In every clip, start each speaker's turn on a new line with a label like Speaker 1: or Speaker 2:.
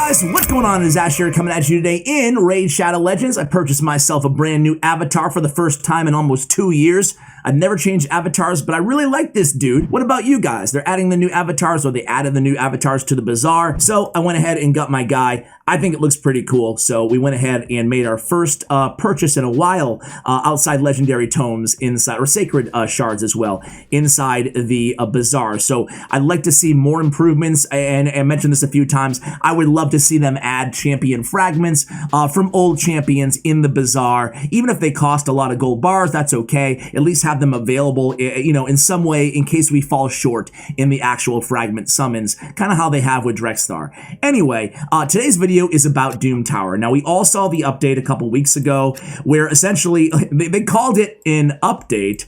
Speaker 1: Guys, what's going on? It is Ash here coming at you today in Raid Shadow Legends. I purchased myself a brand new avatar for the first time in almost 2 years. I've never changed avatars, but I really like this dude. What about you guys? They're adding the new avatars, or they added the new avatars to the bazaar. So I went ahead and got my guy. I think it looks pretty cool. So we went ahead and made our first purchase in a while outside legendary tomes inside, or sacred shards as well, inside the bazaar. So I'd like to see more improvements, and I mentioned this a few times. I would love to see them add champion fragments from old champions in the bazaar. Even if they cost a lot of gold bars, that's okay. At least have them available, you know, in some way in case we fall short in the actual fragment summons, kind of how they have with Drexthar. Anyway, today's video is about Doom Tower. Now, we all saw the update a couple weeks ago where essentially they called it an update.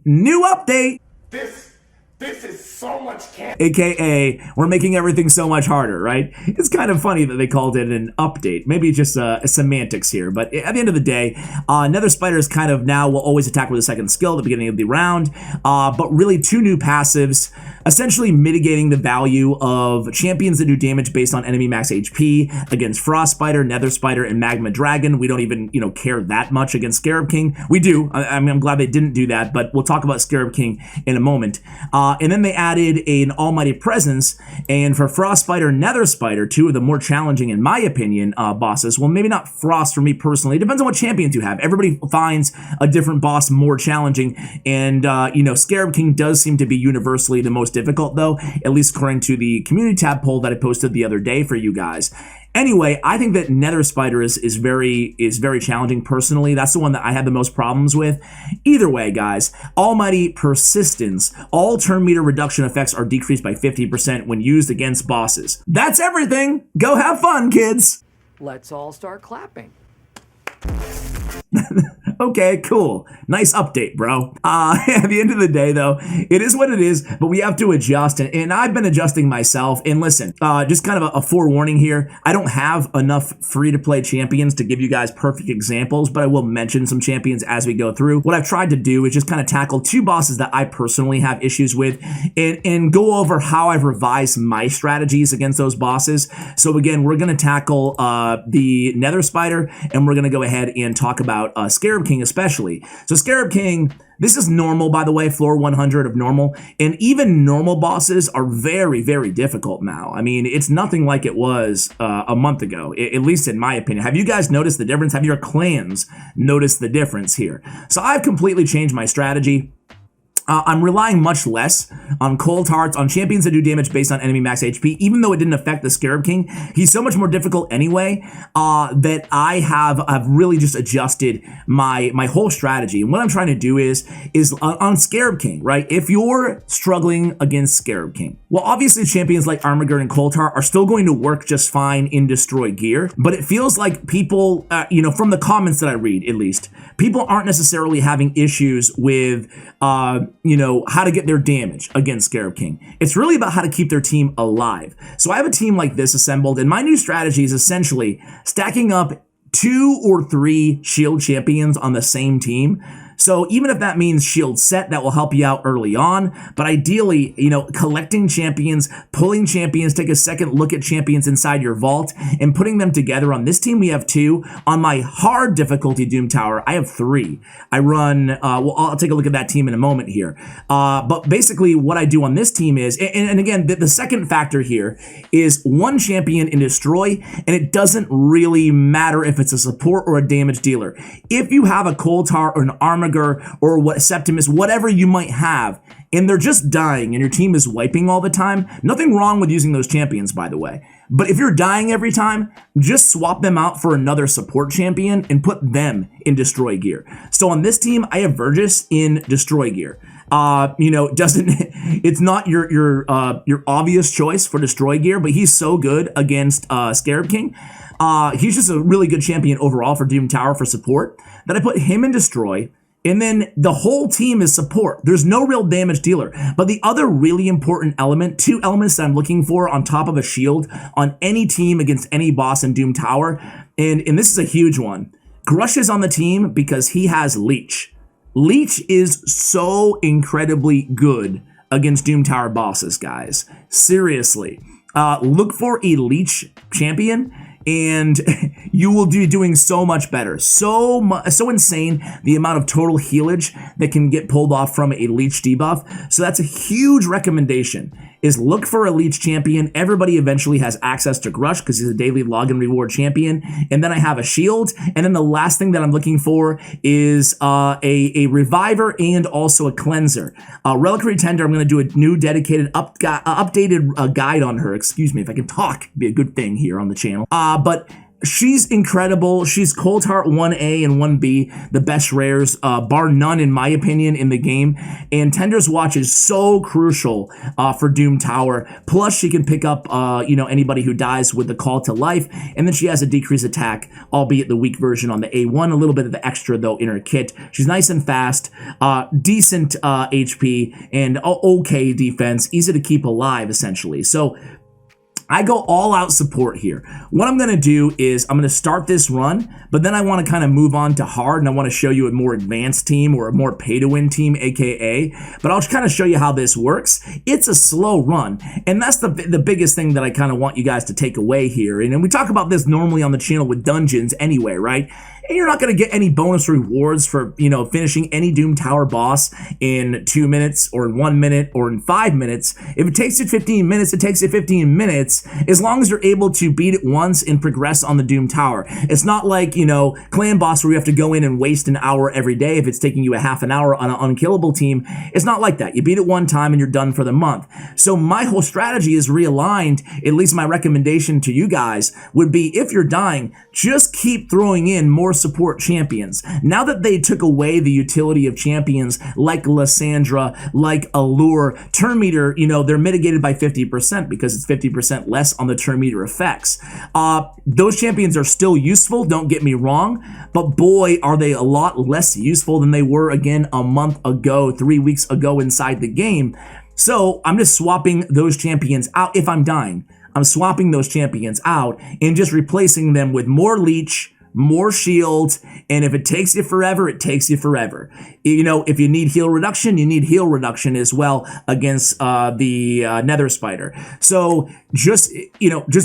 Speaker 1: New update.
Speaker 2: This is so much candy.
Speaker 1: AKA, we're making everything so much harder, right? It's kind of funny that they called it an update. Maybe just semantics here, but at the end of the day, Nether Spider is kind of now will always attack with a second skill at the beginning of the round, but really 2 new passives, essentially mitigating the value of champions that do damage based on enemy max HP against Frost Spider, Nether Spider, and Magma Dragon. We don't even, you know, care that much against Scarab King. We do. I mean, I'm glad they didn't do that, but we'll talk about Scarab King in a moment. And then they added an Almighty Presence, and for Frost Spider and Nether Spider, 2 of the more challenging, in my opinion, bosses. Well, maybe not Frost for me personally. It depends on what champions you have. Everybody finds a different boss more challenging, and, you know, Scarab King does seem to be universally the most difficult, though, at least according to the community tab poll that I posted the other day for you guys. Anyway, I think that Nether Spider is very challenging personally. That's the one that I had the most problems with. Either way, guys, Almighty Persistence. All turn meter reduction effects are decreased by 50% when used against bosses. That's everything. Go have fun, kids.
Speaker 3: Let's all start clapping.
Speaker 1: Okay, cool. Nice update, bro. At the end of the day, though, it is what it is, but we have to adjust, and I've been adjusting myself. And listen, just kind of a forewarning here. I don't have enough free-to-play champions to give you guys perfect examples, but I will mention some champions as we go through. What I've tried to do is just kind of tackle 2 bosses that I personally have issues with, and go over how I've revised my strategies against those bosses. So again, we're going to tackle the Nether Spider, and we're going to go ahead and talk about Scarab King especially. So Scarab King, this is normal, by the way, floor 100 of normal, and even normal bosses are very, very difficult now. I mean, it's nothing like it was a month ago, at least in my opinion. Have you guys noticed the difference? Have your clans noticed the difference here? So I've completely changed my strategy. I'm relying much less on cold hearts, on champions that do damage based on enemy max HP, even though it didn't affect the Scarab King. He's so much more difficult anyway, that I have really just adjusted my whole strategy. And what I'm trying to do is on Scarab King, right? If you're struggling against Scarab King, well, obviously champions like Armageddon and Cold Heart are still going to work just fine in Destroy Gear, but it feels like people, you know, from the comments that I read at least, people aren't necessarily having issues with, you know, how to get their damage against Scarab King. It's really about how to keep their team alive. So I have a team like this assembled, and my new strategy is essentially stacking up 2 or 3 shield champions on the same team. So even if that means shield set, that will help you out early on. But ideally, you know, collecting champions, pulling champions, take a second look at champions inside your vault and putting them together. On this team, we have 2. On my hard difficulty Doom Tower, I have 3. I run, well, I'll take a look at that team in a moment here. But basically what I do on this team is, and again, the second factor here is 1 champion in Destroy, and it doesn't really matter if it's a support or a damage dealer. If you have a Cold Heart or an Armor or what Septimus, whatever you might have, and they're just dying and your team is wiping all the time, nothing wrong with using those champions, by the way. But if you're dying every time, just swap them out for another support champion and put them in Destroy Gear. So on this team, I have Vergis in Destroy Gear. You know, it's not your obvious choice for Destroy Gear, but he's so good against Scarab King. He's just a really good champion overall for Doom Tower for support that I put him in Destroy. And then the whole team is support. There's no real damage dealer. But the other really important element, 2 elements that I'm looking for on top of a shield on any team against any boss in Doom Tower, and this is a huge one. Grush is on the team because he has Leech. Leech is so incredibly good against Doom Tower bosses, guys. Seriously. look for a Leech champion, and you will be doing so much better. So insane the amount of total healage that can get pulled off from a Leech debuff. So that's a huge recommendation, is look for a Leech champion. Everybody eventually has access to Grush because he's a daily login reward champion. And then I have a shield. And then the last thing that I'm looking for is a reviver and also a cleanser. Reliquary Tender, I'm going to do a new dedicated updated guide on her. Excuse me, if I can talk, it'd be a good thing here on the channel. But she's incredible. She's Cold Heart 1A and 1B, the best rares, bar none in my opinion in the game. And Tender's Watch is so crucial for Doom Tower. Plus she can pick up anybody who dies with the Call to Life. And then she has a decreased attack, albeit the weak version on the A1. A little bit of the extra though in her kit. She's nice and fast, decent HP, and okay defense, easy to keep alive essentially. So I go all out support here. What I'm going to do is I'm going to start this run, but then I want to kind of move on to hard, and I want to show you a more advanced team or a more pay to win team, aka, but I'll kind of show you how this works. It's a slow run, and that's the biggest thing that I kind of want you guys to take away here. And we talk about this normally on the channel with dungeons anyway, right? And you're not going to get any bonus rewards for, finishing any Doom Tower boss in 2 minutes or in 1 minute or in 5 minutes. If it takes you 15 minutes, it takes you 15 minutes, as long as you're able to beat it once and progress on the Doom Tower. It's not like, clan boss where you have to go in and waste an hour every day if it's taking you a half an hour on an unkillable team. It's not like that. You beat it one time and you're done for the month. So my whole strategy is realigned. At least my recommendation to you guys would be, if you're dying, just keep throwing in more support champions. Now that they took away the utility of champions like Lysandra, like Allure, turn meter, they're mitigated by 50% because it's 50% less on the turn meter effects. Those champions are still useful, don't get me wrong, but boy, are they a lot less useful than they were, again, a month ago, 3 weeks ago inside the game. So I'm just swapping those champions out. If I'm dying, I'm swapping those champions out and just replacing them with more Leech, more shield, and if it takes you forever, it takes you forever. If you need heal reduction, you need heal reduction as well against the Nether Spider. So just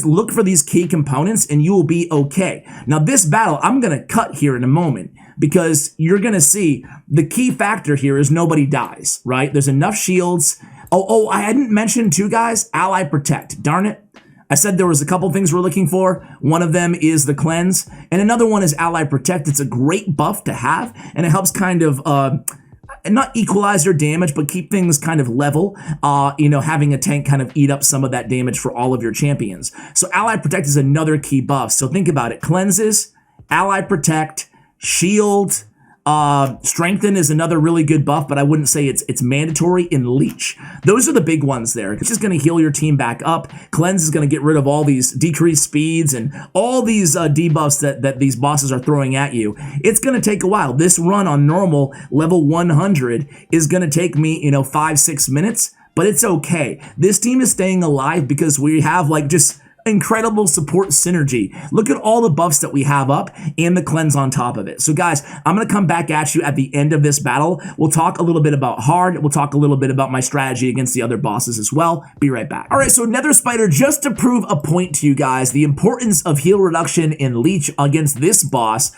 Speaker 1: look for these key components and you will be okay. Now this battle, I'm going to cut here in a moment because you're going to see the key factor here is nobody dies, right? There's enough shields. Oh, I hadn't mentioned too, guys, Ally Protect. Darn it. I said there was a couple things we're looking for. One of them is the Cleanse, and another one is Ally Protect. It's a great buff to have, and it helps kind of not equalize your damage, but keep things kind of level. Having a tank kind of eat up some of that damage for all of your champions. So Ally Protect is another key buff. So think about it: Cleanses, Ally Protect, Shield. Strengthen is another really good buff, but I wouldn't say it's mandatory in Leech. Those are the big ones there. It's just going to heal your team back up. Cleanse is going to get rid of all these decreased speeds and all these debuffs that these bosses are throwing at you. It's going to take a while. This run on normal level 100 is going to take me, 5-6 minutes, but it's okay. This team is staying alive because we have just incredible support synergy. Look at all the buffs that we have up and the cleanse on top of it. So guys, I'm going to come back at you at the end of this battle. We'll talk a little bit about hard. We'll talk a little bit about my strategy against the other bosses as well. Be right back. All right, so Nether Spider, just to prove a point to you guys, the importance of heal reduction in Leech against this boss,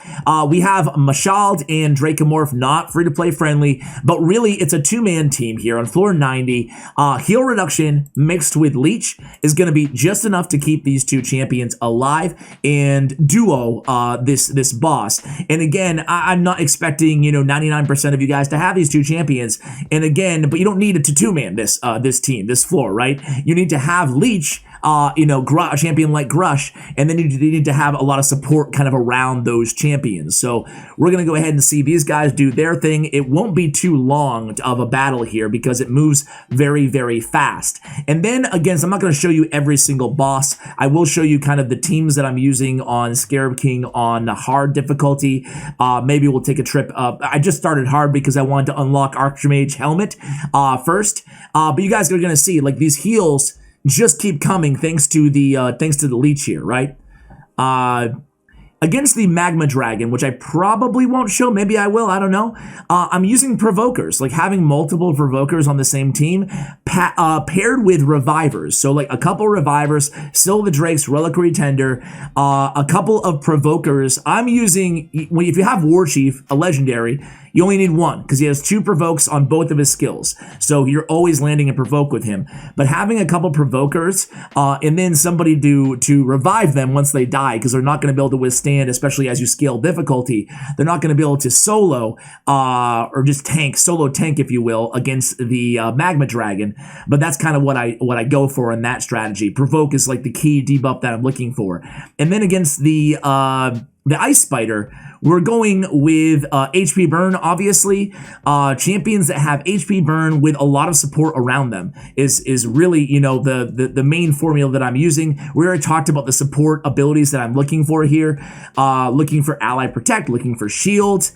Speaker 1: we have Mashald and Dracomorph, not free to play friendly, but really it's a two-man team here on floor 90. Heal reduction mixed with Leech is going to be just enough to keep these two champions alive and duo this boss. And again, I'm not expecting 99% of you guys to have these two champions. And again, but you don't need it to two-man this this floor, right? You need to have Leech, a champion like Grush, and then you need to have a lot of support kind of around those champions. So we're gonna go ahead and see these guys do their thing. It won't be too long of a battle here because it moves very, very fast. And then again, so I'm not gonna show you every single boss. I will show you kind of the teams that I'm using on Scarab King on hard difficulty. Maybe we'll take a trip up. I just started hard because I wanted to unlock Archmage Helmet first. But you guys are gonna see these heals just keep coming thanks to the Leech here, right? against the Magma Dragon, which I probably won't show, maybe I will, I don't know. I'm using Provokers, like having multiple Provokers on the same team, paired with Revivers. So like a couple Revivers, Still the Drake's Reliquary Tender, a couple of Provokers. I'm using, if you have War Chief, a legendary, you only need one because he has 2 provokes on both of his skills. So you're always landing a provoke with him. But having a couple Provokers and then somebody to revive them once they die, because they're not going to be able to withstand, especially as you scale difficulty, they're not going to be able to solo or just solo tank, if you will, against the Magma Dragon. But that's kind of what I go for in that strategy. Provoke is like the key debuff that I'm looking for. And then against the Ice Spider, we're going with HP burn, obviously. Champions that have HP burn with a lot of support around them is really, the main formula that I'm using. We already talked about the support abilities that I'm looking for here. Looking for Ally Protect, looking for Shield.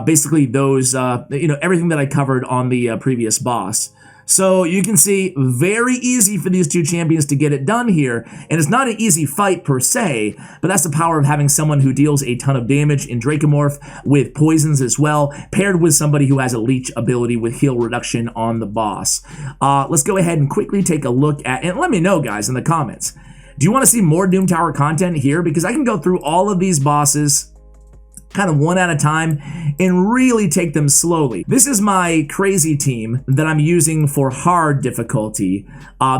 Speaker 1: Basically those, everything that I covered on the previous boss. So you can see, very easy for these 2 champions to get it done here, and it's not an easy fight per se, but that's the power of having someone who deals a ton of damage in Dracomorph with poisons as well, paired with somebody who has a leech ability with heal reduction on the boss. Let's go ahead and quickly take a look at, and let me know, guys, in the comments, do you want to see more Doom Tower content here? Because I can go through all of these bosses kind of one at a time and really take them slowly. This is my crazy team that I'm using for hard difficulty.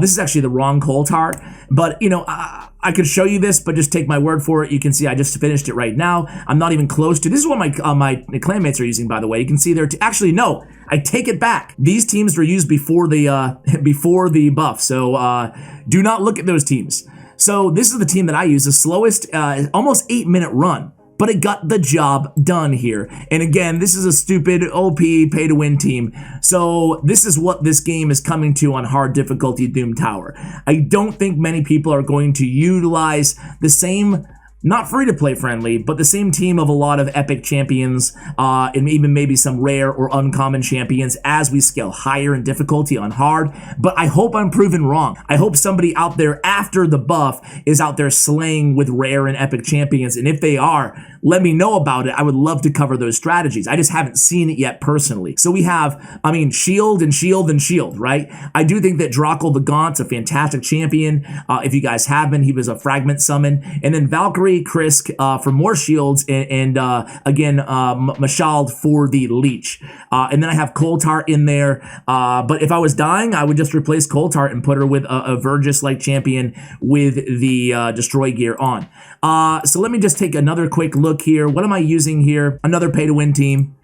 Speaker 1: This is actually the wrong Kuldath, but I could show you this, but just take my word for it. You can see I just finished it right now. I'm not even close to, this is what my clanmates are using, by the way. You can see there, actually no, I take it back. These teams were used before the buff, so do not look at those teams. So this is the team that I use, the slowest, almost 8-minute run. But it got the job done here. And again, this is a stupid OP pay-to-win team. So this is what this game is coming to on hard difficulty Doom Tower. I don't think many people are going to utilize the same, not free-to-play friendly, but the same team of a lot of epic champions, and even maybe some rare or uncommon champions as we scale higher in difficulty on hard. But I hope I'm proven wrong. I hope somebody out there after the buff is out there slaying with rare and epic champions. And if they are, let me know about it. I would love to cover those strategies. I just haven't seen it yet personally. So we have, shield and shield and shield, right? I do think that Draco the Gaunt's a fantastic champion. If you guys haven't, he was a fragment summon. And then Valkyrie, Krisk for more shields, and again, Mashald for the leech. And then I have Kuldath in there. But if I was dying, I would just replace Kuldath and put her with a Vergis-like champion with the destroy gear on. So let me just take another quick look here. What am I using here? Another pay-to-win team,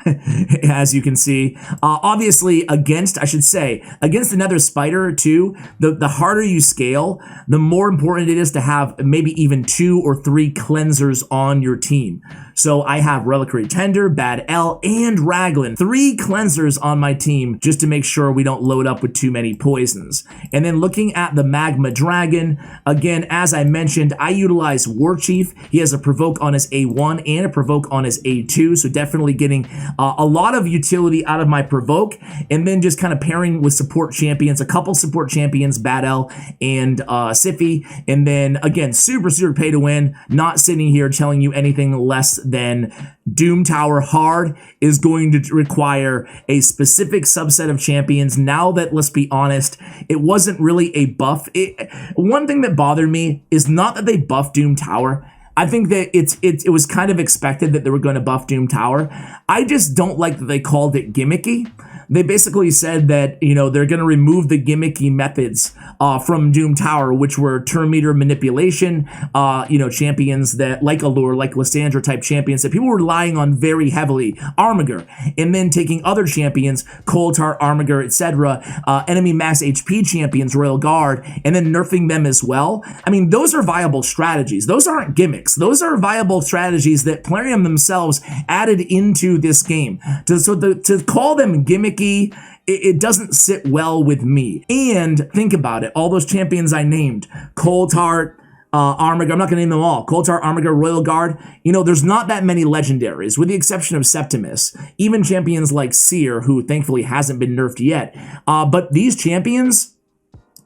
Speaker 1: as you can see. Obviously, against the Nether Spider too, the harder you scale, the more important it is to have maybe even 2 or 3 cleansers on your team. So I have Reliquary Tender, Bad L, and Raglan. 3 cleansers on my team just to make sure we don't load up with too many poisons. And then looking at the Magma Dragon, again, as I mentioned, I utilize War Chief. He has a provoke on his A1 and a provoke on his A2, so definitely getting a lot of utility out of my provoke, and then just kind of pairing with support champions, a couple support champions, Bad L and Siffy, and then again, super pay to win, not sitting here telling you anything less than Doom Tower hard is going to require a specific subset of champions. Now that, let's be honest, it wasn't really a buff. One thing that bothered me is not that they buffed Doom Tower. I think that it was kind of expected that they were going to buff Doom Tower. I just don't like that they called it gimmicky. They basically said that, they're going to remove the gimmicky methods from Doom Tower, which were turn meter manipulation, champions that, like Allure, like Lysandra type champions that people were relying on very heavily, Armiger, and then taking other champions, Kuldath, Armiger, etc., enemy max HP champions, Royal Guard, and then nerfing them as well. I mean, those are viable strategies. Those aren't gimmicks. Those are viable strategies that Plarium themselves added into this game. To call them gimmicky, it doesn't sit well with me. And think about it, all those champions I named, Kuldath, Armiger, I'm not going to name them all, Kuldath, Armiger, Royal Guard, there's not that many legendaries, with the exception of Septimus. Even champions like Seer, who thankfully hasn't been nerfed yet. But these champions,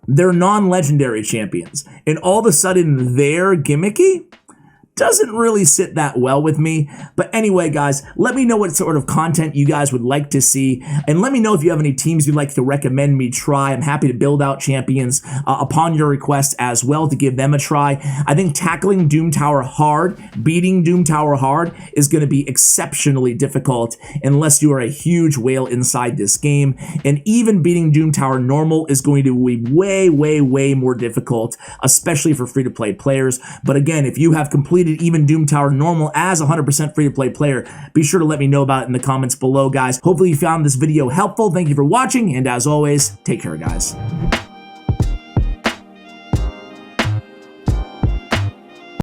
Speaker 1: they're non-legendary champions. And all of a sudden, they're gimmicky? doesn't really sit that well with me. But anyway, guys, let me know what sort of content you guys would like to see, and let me know if you have any teams you'd like to recommend me try. I'm happy to build out champions upon your request as well to give them a try. I think tackling Doom Tower hard, beating Doom Tower hard is going to be exceptionally difficult unless you are a huge whale inside this game, and even beating Doom Tower normal is going to be way more difficult, especially for free-to-play players. But again, if you have completed even Doom Tower normal as a 100% free-to-play player, be sure to let me know about it in the comments below, guys. Hopefully you found this video helpful. Thank you for watching, and as always, take care, guys.